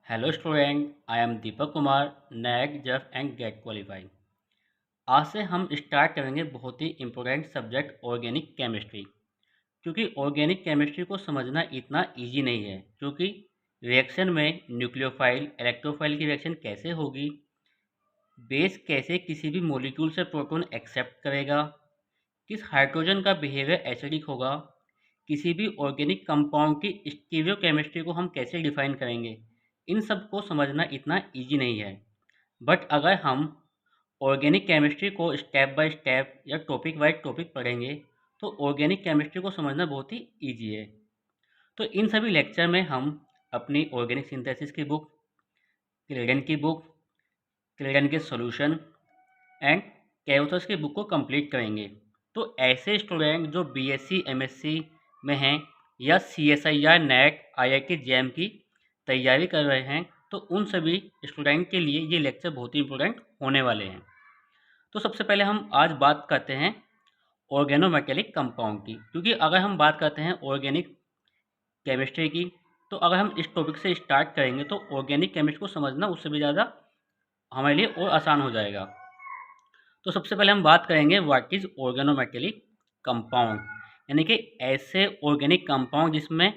Hello student, I am Deepak Kumar, नैक जेफ and get qualified. आज से हम स्टार्ट करेंगे बहुत ही इम्पोर्टेंट सब्जेक्ट ऑर्गेनिक केमिस्ट्री। क्योंकि ऑर्गेनिक केमिस्ट्री को समझना इतना इजी नहीं है, क्योंकि रिएक्शन में न्यूक्लियोफाइल इलेक्ट्रोफाइल की रिएक्शन कैसे होगी, बेस कैसे किसी भी मॉलिक्यूल से प्रोटॉन एक्सेप्ट करेगा, किस हाइड्रोजन का बिहेवियर एसिडिक होगा, किसी भी ऑर्गेनिक कंपाउंड की स्टीरियोकेमिस्ट्री को हम कैसे डिफाइन करेंगे, इन सब को समझना इतना इजी नहीं है। बट अगर हम ऑर्गेनिक केमिस्ट्री को स्टेप बाय स्टेप या टॉपिक वाइज टॉपिक पढ़ेंगे तो ऑर्गेनिक केमिस्ट्री को समझना बहुत ही ईजी है। तो इन सभी लेक्चर में हम अपनी ऑर्गेनिक सिंथेसिस की बुक, क्लेडन की बुक, क्लेडन के सॉल्यूशन एंड कैवथस की बुक को कंप्लीट करेंगे। तो ऐसे स्टूडेंट जो बीएससी एमएससी में हैं या सीएसआईआर नेट आईआईटी जेईई की तैयारी कर रहे हैं, तो उन सभी स्टूडेंट के लिए ये लेक्चर बहुत ही इंपॉर्टेंट होने वाले हैं। तो सबसे पहले हम आज बात करते हैं ऑर्गेनोमेटेलिक कंपाउंड की, क्योंकि अगर हम बात करते हैं ऑर्गेनिक केमिस्ट्री की, तो अगर हम इस टॉपिक से स्टार्ट करेंगे तो ऑर्गेनिक केमिस्ट्री को समझना उससे भी ज़्यादा हमारे लिए और आसान हो जाएगा। तो सबसे पहले हम बात करेंगे व्हाट इज ऑर्गेनोमेटेलिक कंपाउंड, यानी कि ऐसे ऑर्गेनिक कंपाउंड जिसमें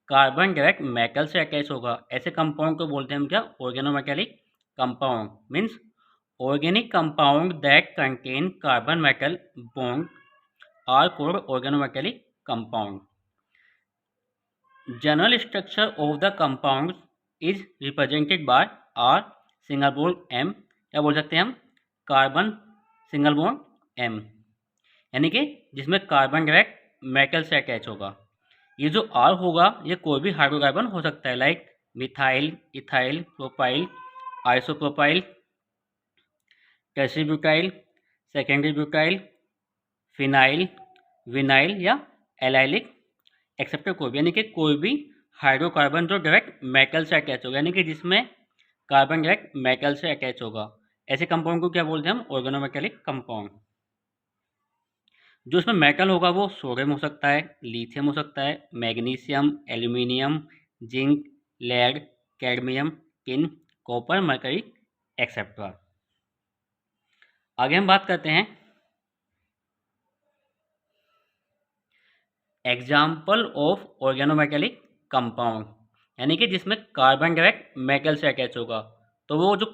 कार्बन डायरेक्ट मेटल से अटैच होगा, ऐसे कंपाउंड को बोलते हैं हम क्या, organometallic compound. Means organic compound that contain carbon metal bond are called organometallic compound. General structure of the compound is represented by R single bond M, या बोल सकते हैं हम कार्बन सिंगल बॉन्ड एम, यानी कि जिसमें कार्बन डायरेक्ट मेटल से attach होगा। ये जो आर होगा ये कोई भी हाइड्रोकार्बन हो सकता है, like methyl, ethyl, propyl, isopropyl, tertiary butyl, secondary butyl, phenyl, vinyl या एलाइलिक एक्सेप्टर कोई भी, यानी कि कोई भी हाइड्रोकार्बन जो डायरेक्ट मेटल से अटैच होगा, यानी कि जिसमें कार्बन डायरेक्ट मेटल से अटैच होगा, ऐसे कंपाउंड को क्या बोलते हैं हम, ऑर्गेनोमेटेलिक कंपाउंड। जो इसमें मेटल होगा वो सोडियम हो सकता है, लिथियम हो सकता है, magnesium, aluminium, zinc, lead, cadmium, tin, copper, mercury etcetera. आगे हम बात करते हैं एग्जाम्पल ऑफ ऑर्गेनोमेटेलिक कंपाउंड, यानी कि जिसमें कार्बन डायरेक्ट मेटल से अटैच होगा। तो वो जो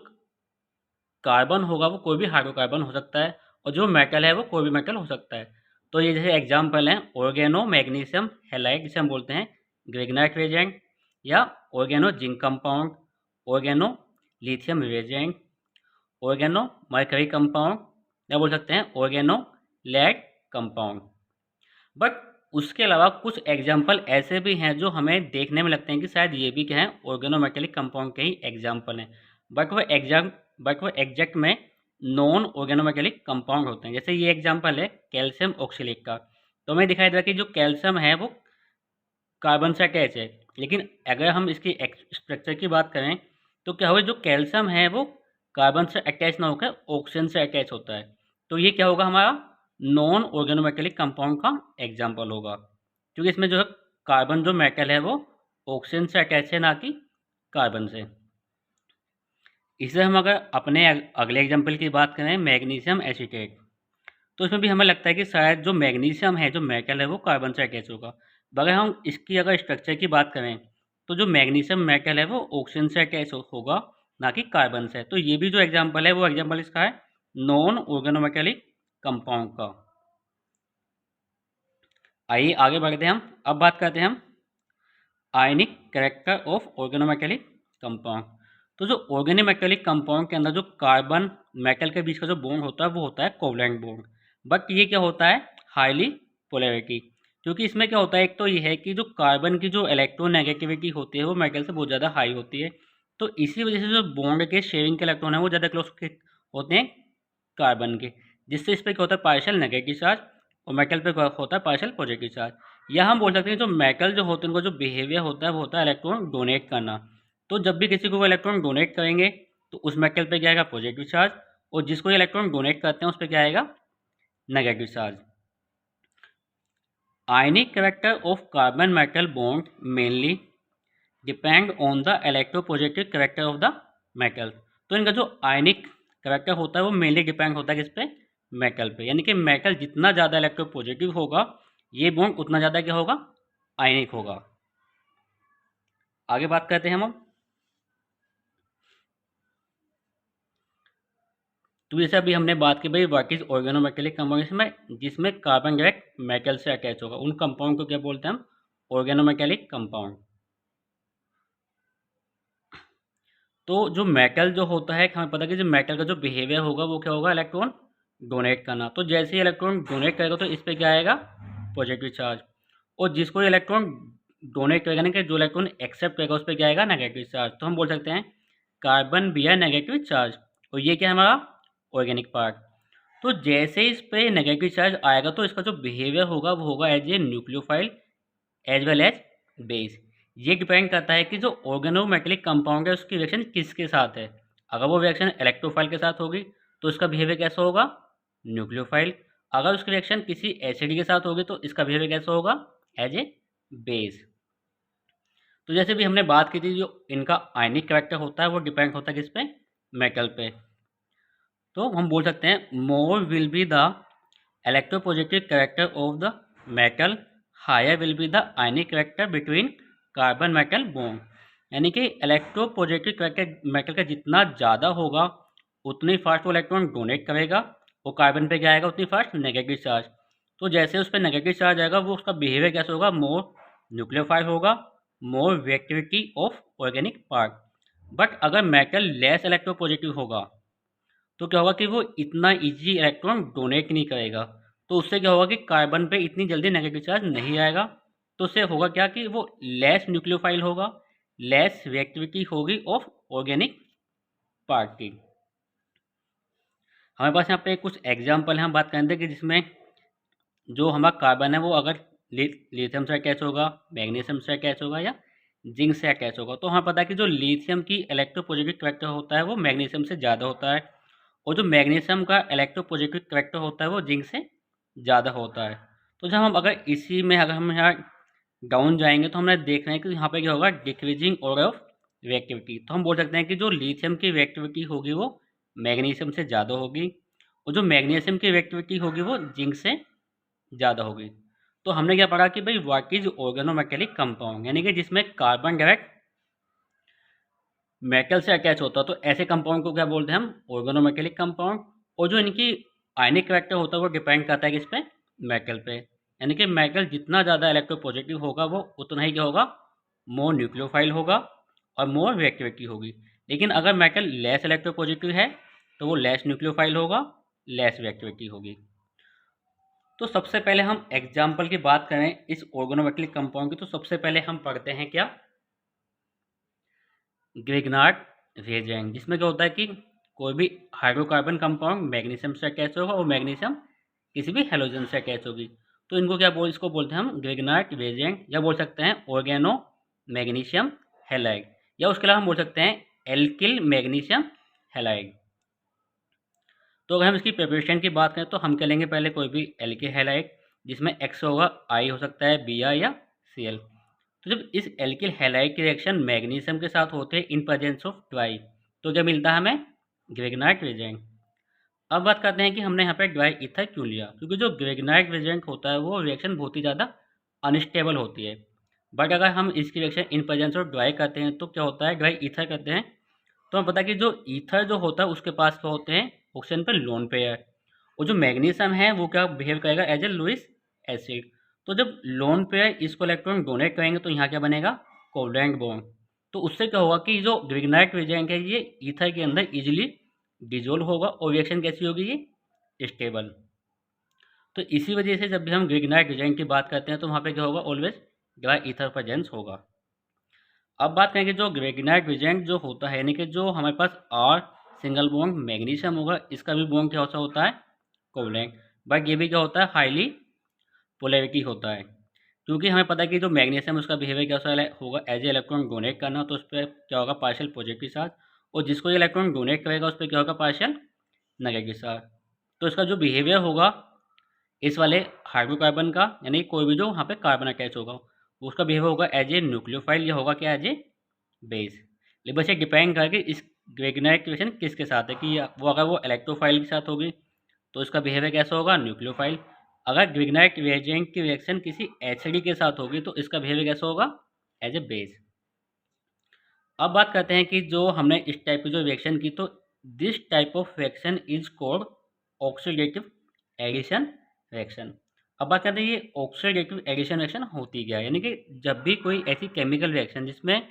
कार्बन होगा वो कोई भी हाइड्रोकार्बन हो सकता है, और जो मेटल है वो कोई भी मेटल हो सकता है। तो ये जैसे एग्जाम्पल हैं ऑर्गेनो मैग्नीशियम हैलाइड, जिसे हम बोलते हैं ग्रेगनाइट रिएजेंट, या organo zinc compound, organo lithium reagent, organo mercury compound, या बोल सकते हैं ऑर्गेनो लेड कंपाउंड। बट उसके अलावा कुछ एग्जाम्पल ऐसे भी हैं जो हमें देखने में लगते हैं कि शायद ये भी क्या है, ऑर्गेनोमेटेलिक कंपाउंड के ही एग्जाम्पल हैं, बट वो एग्जैक्ट में नॉन ऑर्गेनोमेटेलिक कंपाउंड होते हैं। जैसे ये एग्जाम्पल है कैल्शियम ऑक्सीलेट का, तो हमें दिखाई दे रहा है कि जो कैल्शियम है वो कार्बन से अटैच है, लेकिन अगर हम इसकी स्ट्रक्चर की बात करें तो क्या होगा, जो कैल्शियम है वो कार्बन से अटैच ना होकर ऑक्सीजन से अटैच होता है। तो ये क्या होगा, हमारा नॉन ऑर्गेनोमेटेलिक कंपाउंड का एग्जाम्पल होगा, क्योंकि इसमें जो है कार्बन जो मेटल है वो ऑक्सीजन से अटैच है, ना कि कार्बन से। इससे हम अगर अपने अगले एग्जाम्पल की बात करें मैग्नीशियम एसीटेट, तो इसमें भी हमें लगता है कि शायद जो मैग्नीशियम है जो मेटल है वो कार्बन से अटैच होगा। अगर हम इसकी अगर स्ट्रक्चर की बात करें तो जो मैग्नीशियम मेटल है वो ऑक्सीजन से अटैच होगा, ना कि कार्बन से। तो ये भी जो एग्जाम्पल है वो एग्जाम्पल इसका है नॉन ऑर्गेनोमेटेलिक कंपाउंड का। आइए आगे बढ़ते हैं हम, अब बात करते हैं हम आयनिक कैरेक्टर ऑफ ऑर्गेनोमेटेलिक कंपाउंड। तो जो ऑर्गेनोमेटेलिक कंपाउंड के अंदर जो कार्बन मेटल के बीच का जो बॉन्ड होता है वो होता है कोवलेंट बॉन्ड। बट ये क्या होता है, हाईली पोलैरिटी, क्योंकि इसमें क्या होता है, एक तो ये है कि जो कार्बन की जो इलेक्ट्रोनेगेटिविटी होती है वो मेटल से बहुत ज़्यादा हाई होती है। तो इसी वजह से जो बॉन्ड के शेयरिंग के इलेक्ट्रॉन है वो ज़्यादा क्लोज होते हैं कार्बन के, जिससे इस पर क्या होता है पार्शियल नेगेटिव चार्ज, और मेटल पे होता है पार्शियल पॉजिटिव चार्ज। या हम बोल सकते हैं जो मेटल जो होते हैं उनका जो बिहेवियर होता है वो होता है इलेक्ट्रॉन डोनेट करना। तो जब भी किसी को वो इलेक्ट्रॉन डोनेट करेंगे तो उस मेटल पे क्या आएगा, पॉजिटिव चार्ज, और जिसको इलेक्ट्रॉन डोनेट करते हैं उस पर क्या आएगा, negative charge. Ionic character of carbon metal bond mainly depend on the electropositive character of the metal. तो इनका जो आयनिक करेक्टर होता है वो मेनली डिपेंड होता है किस पे, मेटल पे। यानी कि मेटल जितना ज़्यादा इलेक्ट्रोपॉजिटिव होगा ये बॉन्ड उतना ज़्यादा क्या होगा, आयनिक होगा। आगे बात करते हैं हम अब। तो जैसे अभी हमने बात की भाई व्हाट इज ऑर्गेनोमेटेलिक कंपाउंड, में जिसमें कार्बन डायरेक्ट मेटल से अटैच होगा उन कंपाउंड को क्या बोलते हैं हम, ऑर्गेनोमेटेलिक कंपाउंड। तो जो मेटल जो होता है हमें पता है कि जो मेटल का जो बिहेवियर होगा वो क्या होगा, इलेक्ट्रॉन डोनेट करना। तो जैसे ही इलेक्ट्रॉन डोनेट करेगा तो इस पर क्या आएगा, पॉजिटिव चार्ज। और जिसको इलेक्ट्रॉन डोनेट करेगा ना कि जो इलेक्ट्रॉन एक्सेप्ट करेगा उस पर क्या आएगा, नेगेटिव चार्ज। तो हम बोल सकते हैं कार्बन बियर नेगेटिव चार्ज। और ये क्या है हमारा ऑर्गेनिक पार्ट। तो जैसे इस पे नेगेटिव चार्ज आएगा तो इसका जो बिहेवियर होगा वो होगा as a nucleophile as well as base. ये डिपेंड करता है कि जो ऑर्गेनोमेटेलिक कंपाउंड है उसकी रिएक्शन किसके साथ है। अगर वो रिएक्शन इलेक्ट्रोफाइल के साथ होगी तो उसका बिहेवियर कैसा होगा, न्यूक्लियोफाइल। अगर उसकी रिएक्शन किसी एसिड के साथ होगी तो इसका बिहेवियर कैसा होगा, एज ए बेस। तो जैसे भी हमने बात की थी जो इनका आयनिक कैरेक्टर होता है वो डिपेंड होता है किस पे, मेटल पे। तो हम बोल सकते हैं more will be the electropositive character of the metal, higher will be the ionic character between carbon metal bond. यानी कि इलेक्ट्रोपॉजिटिव कैरेक्टर मेटल का जितना ज़्यादा होगा उतनी फास्ट वो इलेक्ट्रॉन डोनेट करेगा और कार्बन पे क्या आएगा, उतनी फास्ट नेगेटिव चार्ज। तो जैसे उस पर नेगेटिव चार्ज आएगा वो उसका बिहेवियर कैसे होगा, मोर न्यूक्लियोफाइल होगा, more reactivity of organic part. But अगर मेटल लेस इलेक्ट्रोपॉजिटिव होगा तो क्या होगा कि वो इतना इजी इलेक्ट्रॉन डोनेट नहीं करेगा। तो उससे क्या होगा कि कार्बन पे इतनी जल्दी नेगेटिव चार्ज नहीं आएगा। तो उससे होगा क्या कि वो लेस न्यूक्लियोफाइल होगा, लेस रिएक्टिविटी होगी ऑफ ऑर्गेनिक पार्ट की। हमारे पास यहाँ पे कुछ एग्जाम्पल हैं, हम बात करेंगे कि जिसमें जो हमारा कार्बन है वो अगर लिथियम से अटैच होगा, मैग्नीशियम से अटैच होगा या जिंक से अटैच होगा। तो हमें पता है कि जो लिथियम की इलेक्ट्रोपॉजिटिव कैरेक्टर होता है वो मैग्नीशियम से ज़्यादा होता है और जो मैग्नीशियम का इलेक्ट्रोपॉजिटिव कैरेक्टर होता है वो जिंक से ज़्यादा होता है। तो जब हम अगर इसी में अगर हम यहाँ डाउन जाएंगे तो हमें देख रहे हैं कि यहाँ पे क्या होगा, डिक्रीजिंग ऑर्डर ऑफ रिएक्टिविटी। तो हम बोल सकते हैं कि जो लिथियम की रिएक्टिविटी होगी वो मैग्नीशियम से ज़्यादा होगी और जो मैग्नीशियम की रिएक्टिविटी होगी वो जिंक से ज़्यादा होगी। तो हमने क्या पढ़ा कि भाई व्हाट इज ऑर्गेनोमेटेलिक कंपाउंड, यानी कि जिसमें कार्बन डायरेक्ट मेटल से अटैच होता है तो ऐसे कंपाउंड को क्या बोलते हैं हम, ऑर्गेनोमेटेलिक कंपाउंड। और जो इनकी आयनिक कैरेक्टर होता है वो डिपेंड करता है किस पे, मेटल पे। यानी कि मेटल जितना ज़्यादा इलेक्ट्रोपॉजिटिव होगा वो उतना ही क्या होगा, मोर न्यूक्लियोफाइल होगा और मोर रिएक्टिविटी होगी। लेकिन अगर मेटल लेस इलेक्ट्रोपॉजिटिव है तो वो लेस न्यूक्लियोफाइल होगा, लेस रिएक्टिविटी होगी। तो सबसे पहले हम एग्जाम्पल की बात करें इस ऑर्गेनोमेटेलिक कंपाउंड की तो सबसे पहले हम पढ़ते हैं क्या, ग्रिग्नार्ड रिएजेंट। जिसमें क्या होता है कि कोई भी हाइड्रोकार्बन कंपाउंड मैग्नीशियम से अटैच होगा और मैग्नीशियम किसी भी हेलोजन से अटैच होगी। तो इनको क्या इसको बोलते हैं हम ग्रिग्नार्ड रिएजेंट, या बोल सकते हैं ऑर्गेनो मैग्नीशियम हैलाइड, या उसके अलावा हम बोल सकते हैं एल्किल मैग्नीशियम हैलाइड। तो अगर हम इसकी प्रिपरेशन की बात करें तो हम क्या लेंगे, पहले कोई भी एल्किल हैलाइड जिसमें एक्स होगा, आई हो सकता है, बी या सी एल। तो जब इस एल्किल हैलाइड की रिएक्शन मैग्नीशियम के साथ होते हैं इन प्रेजेंस ऑफ ट्वाई तो क्या मिलता है हमें, ग्रिग्नार्ड रिएजेंट। अब बात करते हैं कि हमने यहाँ पे ड्राई ईथर क्यों लिया, क्योंकि जो ग्रिग्नार्ड रिएजेंट होता है वो रिएक्शन बहुत ही ज़्यादा अनस्टेबल होती है। बट अगर हम इसकी reaction in presence of dry करते हैं तो क्या होता है, ड्राई ईथर करते हैं तो हमें पता है कि जो ईथर जो होता है उसके पास क्या होते हैं, ऑक्सीजन पर लोन पेयर। और जो मैग्नीशियम है वो क्या बिहेव करेगा, एज ए लुईस एसिड। तो जब लोन पेयर इसको इलेक्ट्रॉन डोनेट करेंगे तो यहाँ क्या बनेगा, कोवलेंट बॉन्ड। तो उससे क्या होगा कि जो ग्रिग्नार्ड रिएजेंट है ये ईथर के अंदर इजीली डिजोल्व होगा और रिएक्शन कैसी होगी, ये स्टेबल। तो इसी वजह से जब भी हम ग्रिग्नार्ड रिएजेंट की बात करते हैं तो वहाँ पे क्या होगा, ऑलवेज ड्राई ईथर प्रेजेंस होगा। अब बात करेंगे जो ग्रिग्नार्ड रिएजेंट जो होता है, यानी कि जो हमारे पास आर सिंगल बॉन्ड मैग्नीशियम होगा, इसका भी बॉन्ड क्या होता है, कोवलेंट। बट ये भी क्या होता है, हाईली पोलैरिटी होता है। क्योंकि हमें पता है कि जो मैग्नीशियम उसका बिहेवियर कैसा होगा, एज ए इलेक्ट्रॉन डोनेट करना, तो उस पर क्या होगा, पार्शियल पॉजिटिव चार्ज। और जिसको ये इलेक्ट्रॉन डोनेट करेगा उस पर क्या होगा, पार्शियल नेगेटिव चार्ज। तो इसका जो बिहेवियर होगा इस वाले हाइड्रोकार्बन का, यानी कोई भी जो वहाँ पे कार्बन अटैच होगा उसका बिहेवियर होगा एज ए न्यूक्लियोफाइल, या होगा क्या, एज ए बेस। लेकिन बस ये डिपेंड करेगा कि इस ग्रेगनाइट रिएक्शन किसके साथ है, कि वो अगर वो इलेक्ट्रोफाइल के साथ होगी तो इसका बिहेवियर कैसा होगा, न्यूक्लियोफाइल। अगर ग्रेगनाइट रिएजेंट की रिएक्शन किसी एसिड के साथ होगी तो इसका बिहेवियर कैसा होगा, एज ए बेस। अब बात करते हैं कि जो हमने इस टाइप की जो रिएक्शन की, तो this type of reaction is called oxidative addition reaction. अब बात करते हैं ये ऑक्सीडेटिव एडिशन रिएक्शन होती क्या है, यानी कि जब भी कोई ऐसी केमिकल रिएक्शन जिसमें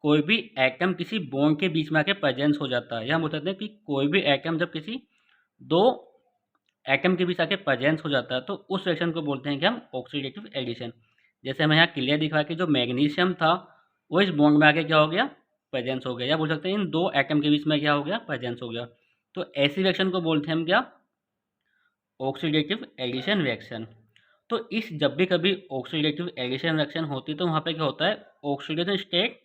कोई भी एटम किसी बॉन्ड के बीच में आके प्रेजेंस हो जाता है, या हम बोल सकते हैं कि कोई भी एटम जब किसी दो एटम के बीच आके प्रेजेंस हो जाता है तो उस रिएक्शन को बोलते हैं कि हम ऑक्सीडेटिव एडिशन। जैसे हमें यहाँ क्लियर दिखा कि जो मैग्नीशियम था वो इस बॉन्ड में आके क्या हो गया, प्रेजेंस हो गया, या बोल सकते हैं इन दो एटम के बीच में क्या हो गया, प्रेजेंस हो गया। तो ऐसी रिएक्शन को बोलते हैं हम क्या, ऑक्सीडेटिव एडिशन रिएक्शन। तो इस जब भी कभी ऑक्सीडेटिव एडिशन रिएक्शन होती है तो वहाँ पे क्या होता है, ऑक्सीडेशन स्टेट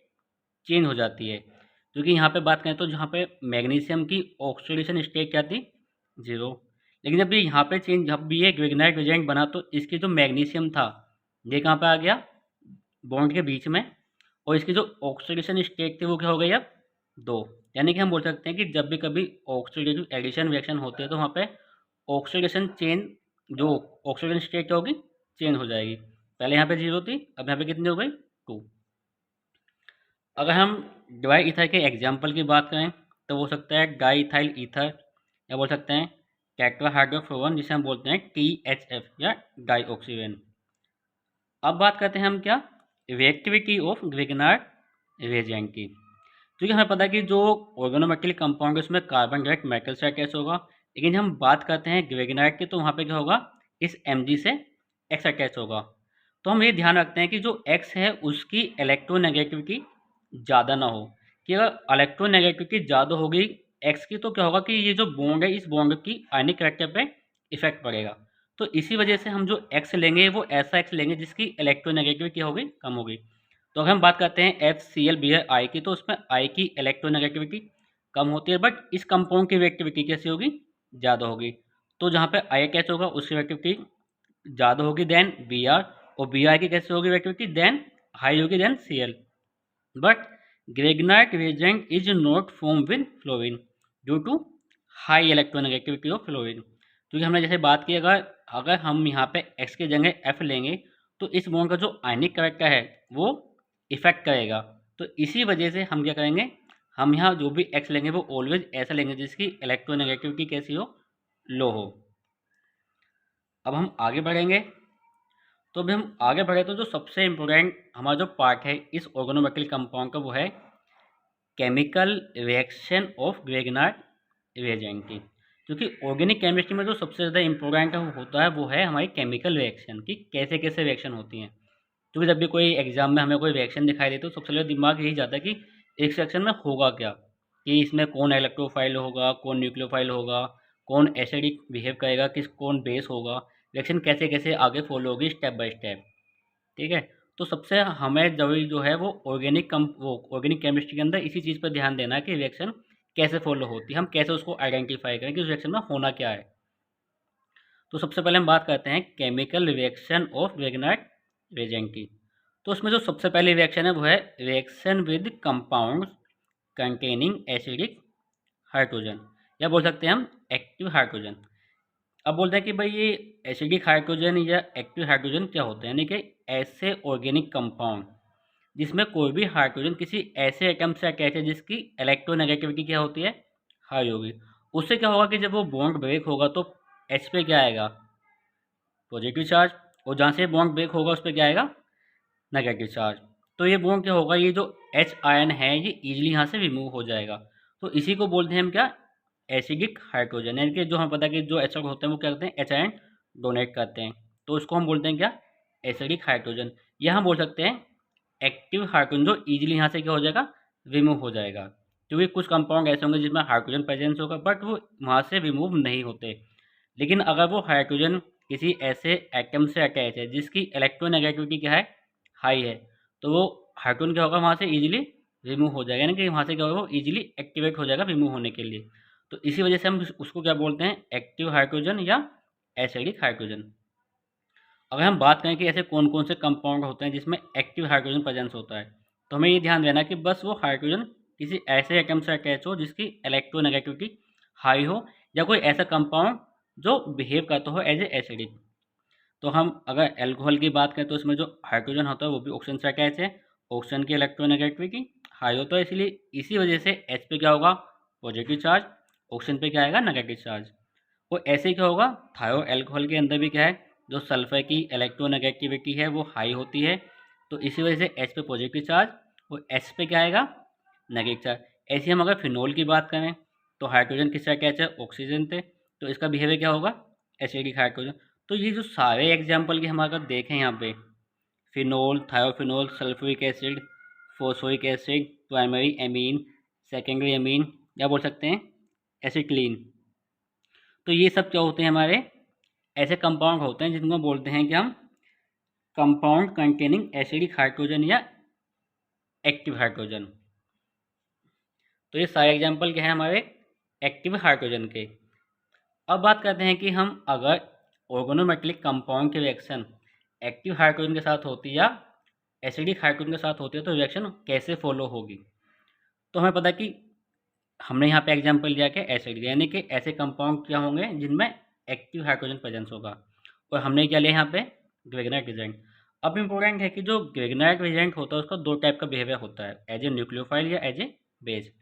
चेंज हो जाती है। क्योंकि यहाँ पे बात करें तो जहाँ पे मैग्नीशियम की ऑक्सीडेशन स्टेट क्या थी, जीरो। लेकिन जब भी यहाँ पे चेंज, जब भी ये ग्रेगनाइट रिएजेंट बना तो इसकी जो मैग्नीशियम था ये कहाँ पे आ गया, बॉन्ड के बीच में, और इसकी जो ऑक्सीडेशन स्टेट थी वो क्या हो गई अब, दो। यानी कि हम बोल सकते हैं कि जब भी कभी ऑक्सीडेटिव एडिशन रिएक्शन होते हैं तो वहाँ पे ऑक्सीडेशन चेंज, जो ऑक्सीडेशन स्टेट क्या होगी, चेंज हो जाएगी। पहले यहाँ पे जीरो थी, अब यहाँ पे कितनी हो गई, टू। अगर हम डाई ईथर के एग्जाम्पल की बात करें तो हो सकता है डाई इथाइल ईथर, या बोल सकते हैं टेट्राहाइड्रोफ्लोरोन जिसे हम बोलते हैं THF या डाईऑक्सीवेन। अब बात करते हैं हम क्या, रिएक्टिविटी ऑफ ग्रिग्नार्ड रिएजेंट की। क्योंकि हमें पता है कि जो ऑर्गेनोमेटेलिक कंपाउंड है उसमें कार्बन डाइऑक्साइड मेटल से अटैच होगा, लेकिन हम बात करते हैं ग्रेगनाइट की तो वहाँ पे क्या होगा, इस Mg से X अटैच होगा। तो हम ये ध्यान रखते हैं कि जो X है उसकी इलेक्ट्रोनेगेटिविटी ज़्यादा ना हो, कि अगर इलेक्ट्रोनेगेटिविटी ज़्यादा होगी X की तो क्या होगा कि ये जो बॉन्ड है इस बॉन्ड की आयनिक कैरेक्टर पे इफेक्ट पड़ेगा। तो इसी वजह से हम जो X लेंगे वो ऐसा X लेंगे जिसकी इलेक्ट्रोनेगेटिविटी होगी, कम होगी। तो अगर हम बात करते हैं FCl की तो उसमें I की इलेक्ट्रोनेगेटिविटी कम होती है, बट इस कंपाउंड की रिएक्टिविटी कैसी होगी, ज़्यादा होगी। तो जहाँ पे I कैच होगा उसकी रिएक्टिविटी ज़्यादा होगी देन Br, और Br की कैसे होगी रिएक्टिविटी, देन हाई होगी then Cl। But Grignard reagent is not form with fluorine due to high electronegativity of fluorine. क्योंकि हमने जैसे बात की, अगर अगर हम यहाँ पे X की जगह F लेंगे तो इस बॉन्ड का जो आयनिक कैरेक्टर है वो इफेक्ट करेगा। तो इसी वजह से हम क्या करेंगे, हम यहाँ जो भी X लेंगे वो ऑलवेज ऐसा लेंगे जिसकी इलेक्ट्रोनेगेटिविटी कैसी हो, लो हो। अब हम आगे बढ़ेंगे, तो अभी हम आगे बढ़े तो जो सबसे इम्पोर्टेंट हमारा जो पार्ट है इस ऑर्गेनोमेटेलिक कंपाउंड का वो है chemical reaction of Grignard reagent की। क्योंकि ऑर्गेनिक केमिस्ट्री में जो सबसे ज़्यादा इम्पोर्टेंट होता है वो है हमारी केमिकल रिएक्शन की, कैसे कैसे रिएक्शन होती हैं। क्योंकि जब भी कोई एग्जाम में हमें कोई रिएक्शन दिखाई दे तो सबसे पहले दिमाग यही जाता है कि एक सेक्शन में होगा क्या, कि इसमें कौन इलेक्ट्रोफाइल होगा, कौन न्यूक्लियोफाइल होगा, कौन एसिडिक बिहेव करेगा, किस कौन बेस होगा, रिएक्शन कैसे कैसे आगे फॉलो होगी स्टेप बाय स्टेप। ठीक है, तो सबसे हमें जरूरी जो है वो ऑर्गेनिक केमिस्ट्री के अंदर इसी चीज़ पर ध्यान देना है कि रिएक्शन कैसे फॉलो होती है, हम कैसे उसको आइडेंटिफाई करें कि उस रिएक्शन में होना क्या है। तो सबसे पहले हम बात करते हैं केमिकल रिएक्शन ऑफ ग्रेगनाइट रिएजेंट की। तो उसमें जो सबसे पहली रिएक्शन है वो है reaction with compound containing acidic hydrogen, या बोल सकते हैं हम एक्टिव हाइड्रोजन। अब बोलते हैं कि भाई ये एसिडिक हाइड्रोजन या एक्टिव हाइड्रोजन क्या होते हैं, यानी कि ऐसे ऑर्गेनिक कंपाउंड जिसमें कोई भी हाइड्रोजन किसी ऐसे एटम से अटैच है जिसकी इलेक्ट्रोनेगेटिविटी क्या होती है, हाई होगी। उससे क्या होगा कि जब वो बॉन्ड ब्रेक होगा तो H पे क्या आएगा, पॉजिटिव चार्ज, और जहाँ से बॉन्ड ब्रेक होगा उस पर क्या आएगा, नेगेटिव चार्ज। तो ये बॉन्ड क्या होगा, ये जो H आयन है ये इजीली यहाँ से रिमूव हो जाएगा। तो इसी को बोलते हैं हम क्या, एसिडिक हाइड्रोजन। यानी कि जो हम पता है कि जो एसिड होते हैं वो क्या करते हैं, H आयन डोनेट करते हैं, तो उसको हम बोलते हैं क्या, एसिडिक हाइड्रोजन। या हम बोल सकते हैं एक्टिव हाइड्रोजन, जो इजीली यहाँ से क्या हो जाएगा, रिमूव हो जाएगा। क्योंकि कुछ कंपाउंड ऐसे होंगे जिसमें हाइड्रोजन प्रेजेंस होगा बट वो वहाँ से रिमूव नहीं होते। लेकिन अगर वो हाइड्रोजन किसी ऐसे एटम से अटैच है जिसकी इलेक्ट्रोनेगेटिविटी क्या है, हाई है, तो वो हाइड्रोजन क्या होगा, वहाँ से इजीली रिमूव हो जाएगा, यानी कि वहाँ से क्या होगा, वो इजीली एक्टिवेट हो जाएगा रिमूव होने के लिए। तो इसी वजह से हम उसको क्या बोलते हैं, एक्टिव हाइड्रोजन या एसिडिक हाइड्रोजन। अगर हम बात करें कि ऐसे कौन कौन से कंपाउंड होते हैं जिसमें एक्टिव हाइड्रोजन प्रेजेंस होता है, तो हमें ये ध्यान देना कि बस वो हाइड्रोजन किसी ऐसे एटम से अटैच हो जिसकी इलेक्ट्रोनेगेटिविटी हाई हो, या कोई ऐसा कंपाउंड जो बिहेव करता हो एज ए एसिडिक। तो हम अगर एल्कोहल की बात करें तो इसमें जो हाइड्रोजन होता है वो भी ऑक्सीजन से अटैच है, ऑक्सीजन की इलेक्ट्रोनेगेटिविटी हाई होता है, इसलिए इसी वजह से एच पे क्या होगा, पॉजिटिव चार्ज, ऑक्सीजन पे क्या आएगा, नेगेटिव चार्ज। और ऐसे ही क्या होगा, थायो एल्कोहल के अंदर भी क्या है, जो सल्फर की इलेक्ट्रोनेगेटिविटी है वो हाई होती है, तो इसी वजह से एच पे पॉजिटिव चार्ज और एच पे क्या आएगा, नेगेटिव चार्ज। ऐसे हम अगर फिनोल की बात करें तो हाइड्रोजन किससे अटैच है, ऑक्सीजन पे, तो इसका बिहेवियर क्या होगा, एसिडिक हाइड्रोजन। तो ये जो सारे एग्जाम्पल के हम अगर देखें यहाँ पे, phenol, thiophenol, sulphuric acid, phosphoric acid, primary amine, secondary amine, या बोल सकते हैं एसिटिलीन, तो ये सब क्या होते हैं, हमारे ऐसे कंपाउंड होते हैं जिनको बोलते हैं कि हम कंपाउंड कंटेनिंग एसिडिक हाइड्रोजन या एक्टिव हाइड्रोजन। तो ये सारे एग्जाम्पल क्या है हमारे एक्टिव हाइड्रोजन के। अब बात करते हैं कि हम अगर ऑर्गेनोमेटेलिक कंपाउंड की रिएक्शन एक्टिव हाइड्रोजन के साथ होती है या एसिडिक हाइड्रोजन के साथ होती है तो रिएक्शन कैसे फॉलो होगी। तो हमें पता है कि हमने यहाँ पे एग्जांपल लिया कि एसिड, यानी कि ऐसे कंपाउंड क्या होंगे जिनमें एक्टिव हाइड्रोजन प्रेजेंस होगा, और हमने क्या लिया यहाँ पे, ग्रेगनाइट एजेंट। अब इम्पोर्टेंट है कि जो ग्रेगनाइट एजेंट होता है उसका दो टाइप का बिहेवियर होता है, एज ए न्यूक्लियोफाइल या एज ए बेस।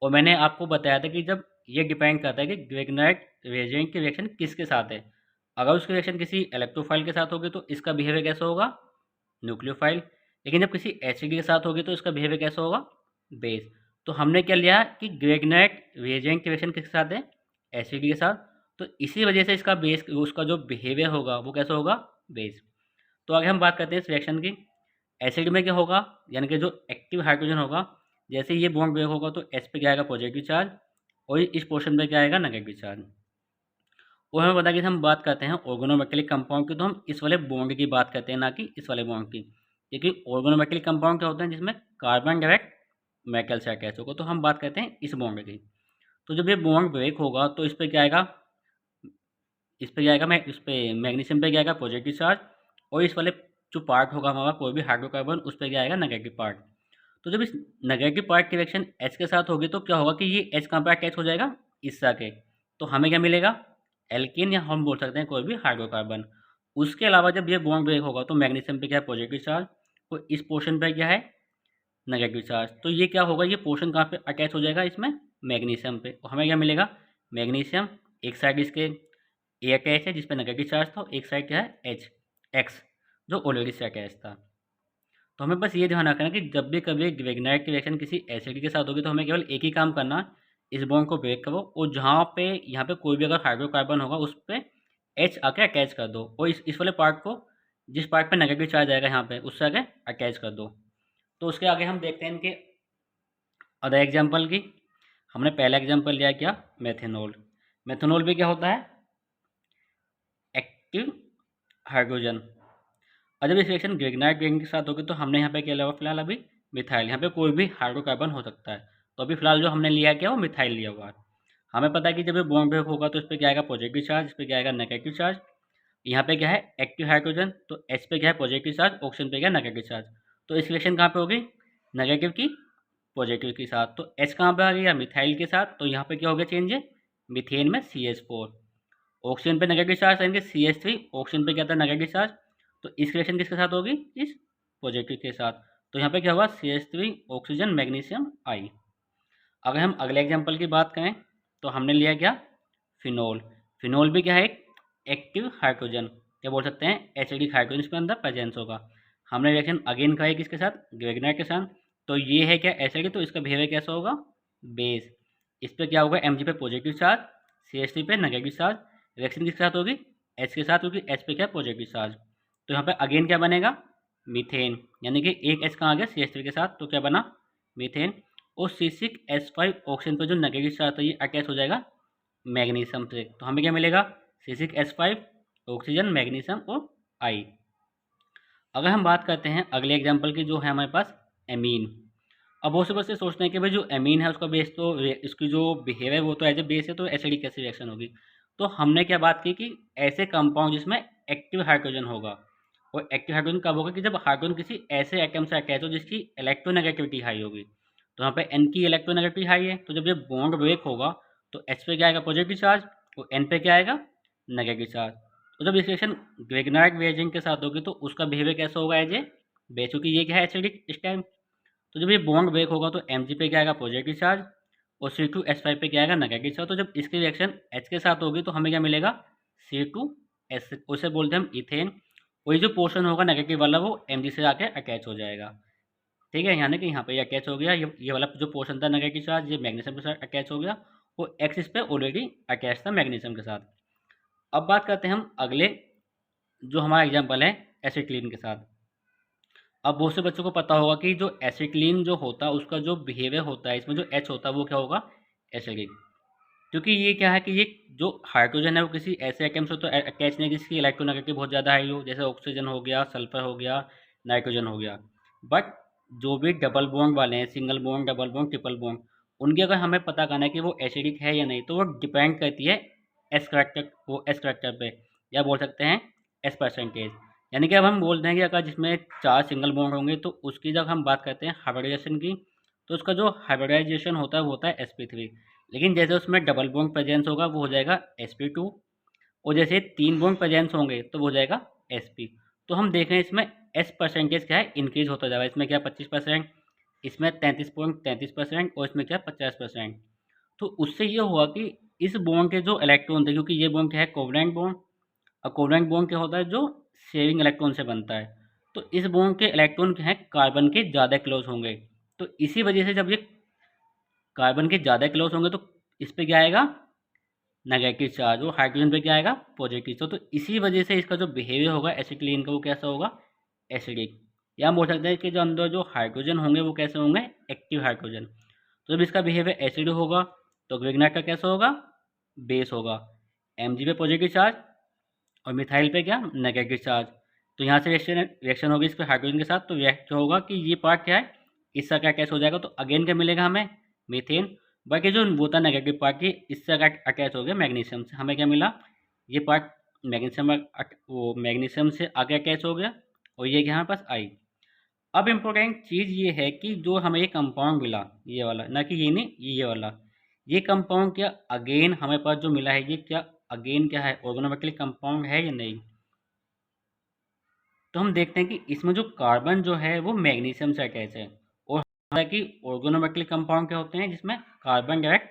और मैंने आपको बताया था कि जब ये डिपेंड करता है कि ग्रेगनाइट रिएजेंट की रिएक्शन किसके साथ है। अगर उसकी रिएक्शन किसी इलेक्ट्रोफाइल के साथ होगी तो इसका बिहेवियर कैसा होगा, न्यूक्लियोफाइल। लेकिन जब किसी एसिड के साथ होगी तो इसका बिहेवियर कैसा होगा, बेस। तो हमने क्या लिया कि ग्रेगनाइट रिएजेंट की रिएक्शन किसके साथ है, एसिड के साथ, तो इसी वजह से इसका बेस, उसका जो बिहेवियर होगा वो कैसा होगा, बेस। तो आगे हम बात करते हैं इस रिएक्शन की। एसिड में क्या होगा, यानी कि जो एक्टिव हाइड्रोजन होगा, जैसे ये बॉन्ड ब्रेक होगा तो एस पे क्या आएगा, पॉजिटिव चार्ज, और इस पोर्शन पे क्या आएगा, नेगेटिव चार्ज। और हमें पता है कि हम बात करते हैं ऑर्गेनोमेटेलिक कंपाउंड की तो हम इस वाले बॉन्ड की बात करते हैं, ना कि इस वाले बॉन्ड की, क्योंकि ऑर्गेनोमेटेलिक कंपाउंड क्या होते हैं जिसमें कार्बन डायरेक्ट मेटल से अटैच होगा। तो हम बात करते हैं इस बॉन्ड की। तो जब ये बॉन्ड ब्रेक होगा तो इस पर क्या आएगा, इस पर क्या आएगा, मैं इस पर मैग्नीशियम पे क्या आएगा, पॉजिटिव चार्ज, और इस वाले जो पार्ट होगा हमारा कोई भी हाइड्रोकार्बन उस पर क्या आएगा, नेगेटिव पार्ट। तो जब इस नेगेटिव पार्ट की रिएक्शन एच के साथ होगी तो क्या होगा कि ये एच कहाँ पर अटैच हो जाएगा, इस के, तो हमें क्या मिलेगा, एल्केन, या हम बोल सकते हैं कोई भी हाइड्रोकार्बन। उसके अलावा जब ये बॉन्ड ब्रेक होगा तो मैग्नीशियम पे क्या है, पॉजिटिव चार्ज, तो इस पोर्शन पे क्या है, नेगेटिव चार्ज। तो ये क्या होगा, ये पोर्शन कहाँ पे अटैच हो जाएगा, इसमें मैग्नीशियम पे, और हमें क्या मिलेगा, मैग्नीशियम, एक साइड इसके ए अटैच है जिस पे नेगेटिव चार्ज था, एक साइड क्या है, एच एक्स, जो ऑलरेडी से अटैच था। तो हमें बस ये ध्यान रखना है कि जब भी कभी ग्रेगनाइट की रिएक्शन किसी एसिड के साथ होगी तो हमें केवल एक ही काम करना, इस बॉन्ड को ब्रेक करो, और जहाँ पे यहाँ पे कोई भी अगर हाइड्रोकार्बन होगा उस पर एच आके अटैच कर दो, और इस वाले पार्ट को, जिस पार्ट पे नेगेटिव चार्ज आएगा यहाँ पे, उससे आगे अटैच कर दो। तो उसके आगे हम देखते हैं इनके अदर एग्जाम्पल की। हमने पहला एग्जाम्पल लिया क्या, मेथेनॉल। मेथेनॉल भी क्या होता है, एक्टिव हाइड्रोजन। और जब इस रिएक्शन ग्रेगनाइट रिएक्शन के साथ होगी तो हमने यहाँ पे क्या लिया हुआ फिलहाल, अभी मिथाइल, यहाँ पे कोई भी हाइड्रोकार्बन हो सकता है, तो अभी फिलहाल जो हमने लिया क्या, वो मिथाइल लिया हुआ है। हमें पता है कि जब ये बॉन्ड ब्रेक होगा तो इस पर क्या आएगा, पॉजिटिव चार्ज, इस पर क्या आएगा, नेगेटिव चार्ज। यहाँ पे क्या है, एक्टिव हाइड्रोजन, तो एच पे क्या है, पॉजिटिव चार्ज, ऑक्सीजन पे क्या है, नेगेटिव चार्ज। तो इस रिएक्शन कहाँ पे होगी, नेगेटिव की पॉजिटिव के साथ, तो एच कहाँ पे आ गया, मिथाइल के साथ, तो यहाँ पे क्या हो गया चेंज, मीथेन में CH4। ऑक्सीजन पे नेगेटिव चार्ज आएंगे, CH3, ऑक्सीजन पे क्या था, नेगेटिव चार्ज, तो इस रिएक्शन किसके साथ होगी, इस पॉजिटिव के साथ। तो यहाँ पे क्या हुआ, CH3, ऑक्सीजन, मैग्नीशियम, आई। अगर हम अगले एग्जाम्पल की बात करें तो हमने लिया क्या, फिनोल। फिनोल भी क्या है, एक एक्टिव हाइड्रोजन, क्या बोल सकते हैं, एसिडिक हाइड्रोजन इसके अंदर प्रेजेंस होगा। हमने रिएक्शन अगेन कराई किसके साथ, ग्रेगनाइट के साथ, तो ये है क्या, एसिड, तो इसका बिहेवियर कैसा होगा, बेस। इस पर क्या होगा, Mg पे पॉजिटिव चार्ज, CH3 पे नेगेटिव चार्ज, रिएक्शन किसके साथ होगी, H के साथ, क्योंकि H पे क्या पॉजिटिव चार्ज। तो यहाँ पे अगेन क्या बनेगा, मीथेन, यानी कि एक H कहाँ आ गया, CH3 के साथ, तो क्या बना, मीथेन। और C6H5 ऑक्सीजन पे जो नेगेटिव चार्ज था ये अटैच हो जाएगा मैग्नीशियम से, तो हमें क्या मिलेगा, C6H5, ऑक्सीजन, मैग्नीशियम और आई। अगर हम बात करते हैं अगले एग्जाम्पल की, जो है हमारे पास एमीन। अब बहुत से बच्चे सोचते हैं कि भाई जो एमीन है उसका बेस तो, इसकी जो बिहेवियर वो तो एज ए बेस है, तो एसिडिक कैसे रिएक्शन होगी। तो हमने क्या बात की कि ऐसे कंपाउंड जिसमें एक्टिव हाइड्रोजन होगा, और एक्टिव हाइड्रोजन कब होगा कि जब हाइड्रोजन किसी ऐसे एटम से अटैच हो जिसकी इलेक्ट्रोनेगेटिविटी हाई होगी। तो यहाँ पे N की इलेक्ट्रोनेगेटिविटी हाई है, तो जब ये बॉन्ड ब्रेक होगा तो H पे क्या आएगा, पॉजिटिव चार्ज, और N पे क्या आएगा, नेगेटिव चार्ज। तो जब रिएक्शन ग्रेगनार्ड रिएजेंट के साथ होगी तो उसका बिहेवियर कैसा होगा, एज ए बेस, क्योंकि ये क्या है, एसिडिक इस टाइम। तो जब ये बॉन्ड ब्रेक होगा तो Mg पे क्या आएगा, पॉजिटिव चार्ज, और C2H5 पे क्या आएगा, नेगेटिव चार्ज। तो जब इसकी रिएक्शन H के साथ होगी तो हमें क्या मिलेगा, C2H, उसे बोलते हैं हम इथेन। और ये जो पोर्शन होगा नेगेटिव वाला वो Mg से आके अटैच हो जाएगा। ठीक है, यानी कि यहाँ पे ये अटैच हो गया, ये वाला जो पोर्शन था नेगेटिव चार्ज, ये मैग्नीशियम के साथ अटैच हो गया, और X इस पे ऑलरेडी अटैच था मैग्नीशियम के साथ। अब बात करते हैं हम अगले, जो हमारा एग्जाम्पल है एसिटिलीन के साथ। अब बहुत से बच्चों को पता होगा कि जो एसिटिलीन जो होता है उसका जो बिहेवियर होता है, इसमें जो H होता है वो क्या होगा, एसिडिक। क्योंकि ये क्या है कि ये जो हाइड्रोजन है वो किसी ऐसे एटम से तो अटैच नहीं जिसकी इलेक्ट्रोनेगेटिव बहुत ज़्यादा हाई हो, जैसे ऑक्सीजन हो गया, सल्फर हो गया, नाइट्रोजन हो गया। बट जो भी डबल बॉन्ड वाले हैं, single bond, double bond, triple bond, उनकी अगर हमें पता करना है कि वो एसिडिक है या नहीं, तो वो डिपेंड करती है एस करेक्टर, वो एस करेक्टर पे, या बोल सकते हैं एस परसेंटेज। यानी कि अब हम बोलते हैं कि अगर जिसमें 4 सिंगल बॉन्ड होंगे तो उसकी जब हम बात करते हैं हाइब्रिडाइजेशन की, तो उसका जो हाइब्रिडाइजेशन होता है वो होता है sp3। लेकिन जैसे उसमें डबल बॉन्ड प्रेजेंस होगा वो हो जाएगा sp2, और जैसे 3 बॉन्ड प्रेजेंस होंगे तो वो हो जाएगा sp। तो हम देख रहे हैं इसमें s परसेंटेज क्या है, इंक्रीज होता जाएगा। इसमें क्या 25%, इसमें 33.33%, और इसमें क्या 50%। तो उससे ये हुआ कि इस बॉन्ड के जो इलेक्ट्रॉन थे, क्योंकि ये बॉन्ड क्या है, कोवलेंट बॉन्ड, और कोवलेंट बॉन्ड क्या होता है, जो शेयरिंग इलेक्ट्रॉन से बनता है। तो इस बॉन्ड के इलेक्ट्रॉन क्या है, कार्बन के ज़्यादा क्लोज होंगे। तो इसी वजह से जब ये कार्बन के ज़्यादा क्लोज होंगे तो इस पे क्या आएगा, नेगेटिव चार्ज, और हाइड्रोजन पे क्या आएगा, पॉजिटिव चार्ज। तो इसी वजह से इसका जो बिहेवियर होगा एसिटिलीन का वो कैसा होगा, एसिडिक। या हम बोल सकते हैं कि जो अंदर जो हाइड्रोजन होंगे वो कैसे होंगे, एक्टिव हाइड्रोजन। तो जब इसका बिहेवियर एसिड होगा तो ग्वेगनाइट का कैसा होगा, बेस होगा, Mg पे पॉजिटिव चार्ज, और मिथाइल पे क्या, नेगेटिव चार्ज। तो यहाँ से रिएक्शन होगी इस पर हाइड्रोजन के साथ, तो क्या होगा कि ये पार्ट क्या है, इसका क्या अटैच हो जाएगा, तो अगेन क्या मिलेगा हमें, मीथेन। बाकी जो वो था नेगेटिव पार्ट की, इससे अटैच हो गया मैग्नीशियम से, हमें क्या मिला, ये पार्ट मैग्नीशियम, वो मैग्नीशियम से आगे अटैच हो गया, और ये यहाँ पास आई। अब इम्पोर्टेंट चीज़ ये है कि जो हमें ये कंपाउंड मिला, ये वाला, ना कि ये नहीं, ये वाला, ये कंपाउंड क्या अगेन हमें पास जो मिला है, ये क्या अगेन क्या है, ऑर्गेनोमेटिक कंपाउंड है या नहीं। तो हम देखते हैं कि इसमें जो कार्बन जो है वो मैग्नीशियम से अटैच है, और हमारा कि ऑर्गेनोमेटिक कंपाउंड क्या होते हैं जिसमें कार्बन डायरेक्ट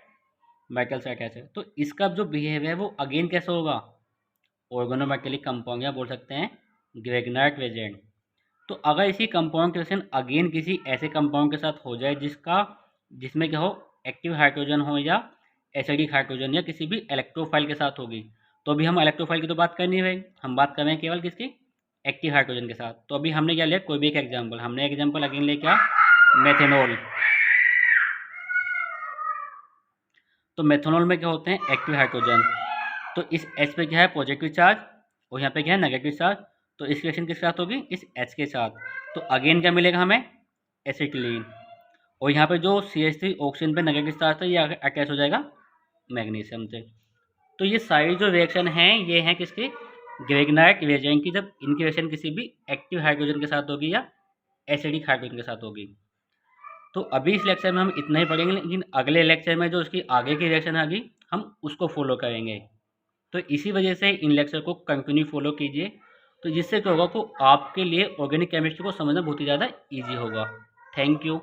मेटल से अटैच है। तो इसका जो बिहेवियर है वो अगेन कैसा होगा, ऑर्गेनोमेटेलिक कंपाउंड, या बोल सकते हैं ग्रेगनाइट रिएजेंट। तो अगर इसी कंपाउंड की रिएक्शन अगेन किसी ऐसे कंपाउंड के साथ हो जाए जिसमें क्या हो, एक्टिव हाइड्रोजन हो या एसिडिक हाइड्रोजन, या किसी भी इलेक्ट्रोफाइल के साथ होगी, तो अभी हम इलेक्ट्रोफाइल की तो बात करनी है, हम बात कर रहे हैं केवल किसकी, एक्टिव हाइड्रोजन के साथ। तो अभी हमने क्या लिया, कोई भी एक एग्जाम्पल, हमने एग्जाम्पल अगेन ले क्या, मेथेनॉल। तो मेथेनॉल में क्या होते हैं, एक्टिव हाइड्रोजन। तो इस H पे क्या है, पॉजिटिव चार्ज, और यहाँ पे क्या है, नेगेटिव चार्ज। तो इस रिएक्शन किसके साथ होगी, इस H के साथ। तो अगेन क्या मिलेगा हमें, एसिटिलीन। और यहाँ पे जो CH3 ऑक्सीजन पे नेगेटिव चार्ज था ये अटैच हो जाएगा मैग्नीशियम से। तो ये सारी जो रिएक्शन हैं ये हैं किसकी, ग्रेगनाइट रिएजेंट की, जब इनकी रिएक्शन किसी भी एक्टिव हाइड्रोजन के साथ होगी या एसिडिक हाइड्रोजन के साथ होगी। तो अभी इस लेक्चर में हम इतना ही पढ़ेंगे, लेकिन अगले लेक्चर में जो उसकी आगे की रिएक्शन आएगी हम उसको फॉलो करेंगे। तो इसी वजह से इन लेक्चर को कंटिन्यू फॉलो कीजिए, तो जिससे क्या होगा, तो आपके लिए ऑर्गेनिक केमिस्ट्री को समझना बहुत ही ज़्यादा ईजी होगा। Thank you.